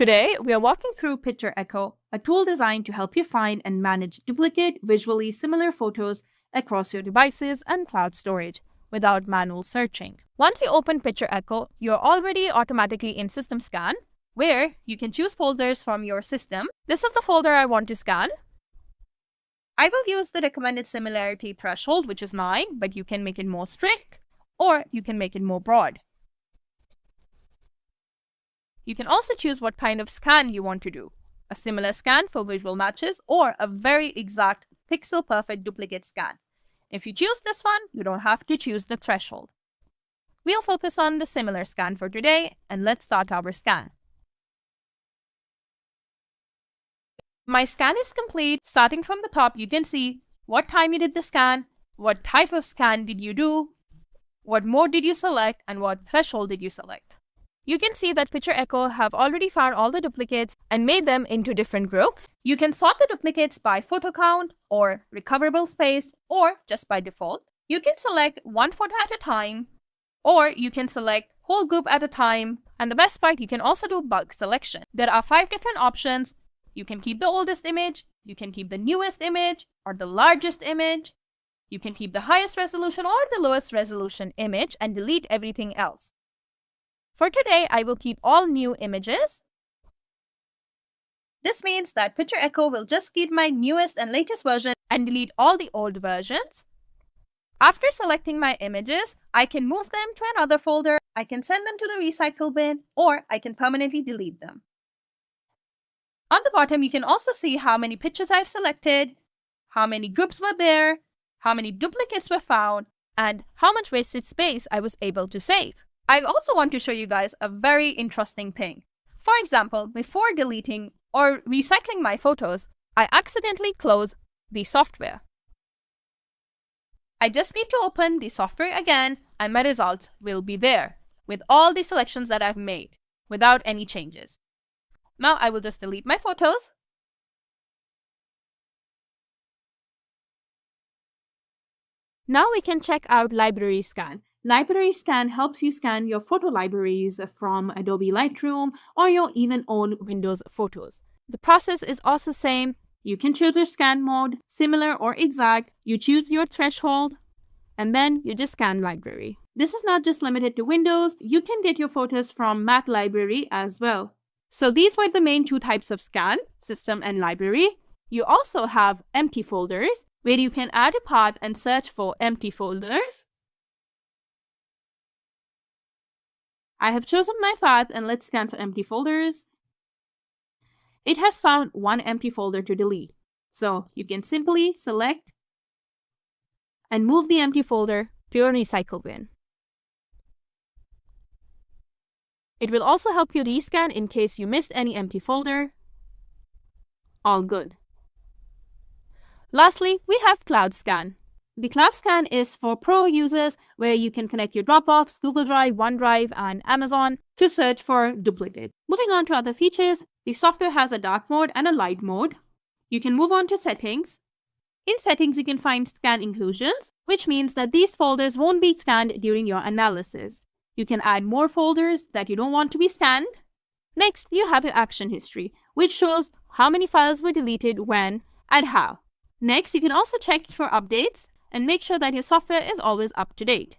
Today, we are walking through PictureEcho, a tool designed to help you find and manage duplicate, visually similar photos across your devices and cloud storage without manual searching. Once you open PictureEcho, you're already automatically in System Scan, where you can choose folders from your system. This is the folder I want to scan. I will use the recommended similarity threshold, which is 9, but you can make it more strict or you can make it more broad. You can also choose what kind of scan you want to do, a similar scan for visual matches or a very exact pixel-perfect duplicate scan. If you choose this one, you don't have to choose the threshold. We'll focus on the similar scan for today, and let's start our scan. My scan is complete. Starting from the top, you can see what time you did the scan, what type of scan did you do, what mode did you select, and what threshold did you select. You can see that PictureEcho have already found all the duplicates and made them into different groups. You can sort the duplicates by photo count or recoverable space or just by default. You can select one photo at a time or you can select whole group at a time. And the best part, you can also do bulk selection. There are 5 different options. You can keep the oldest image, you can keep the newest image or the largest image. You can keep the highest resolution or the lowest resolution image and delete everything else. For today, I will keep all new images. This means that PictureEcho will just keep my newest and latest version and delete all the old versions. After selecting my images, I can move them to another folder, I can send them to the recycle bin, or I can permanently delete them. On the bottom, you can also see how many pictures I've selected, how many groups were there, how many duplicates were found, and how much wasted space I was able to save. I also want to show you guys a very interesting thing. For example, before deleting or recycling my photos, I accidentally close the software. I just need to open the software again and my results will be there with all the selections that I've made without any changes. Now I will just delete my photos. Now we can check out Library Scan. Library Scan helps you scan your photo libraries from Adobe Lightroom or your even own Windows Photos. The process is also same. You can choose your scan mode, similar or exact. You choose your threshold, and then you just scan library. This is not just limited to Windows. You can get your photos from Mac library as well. So these were the main 2 types of scan, system and library. You also have empty folders, where you can add a path and search for empty folders. I have chosen my path and let's scan for empty folders. It has found 1 empty folder to delete. So you can simply select and move the empty folder to your recycle bin. It will also help you rescan in case you missed any empty folder. All good. Lastly, we have Cloud Scan. The Cloud Scan is for pro users where you can connect your Dropbox, Google Drive, OneDrive, and Amazon to search for duplicate. Moving on to other features, the software has a dark mode and a light mode. You can move on to settings. In settings, you can find scan inclusions, which means that these folders won't be scanned during your analysis. You can add more folders that you don't want to be scanned. Next, you have your action history, which shows how many files were deleted, when, and how. Next, you can also check for updates and make sure that your software is always up to date.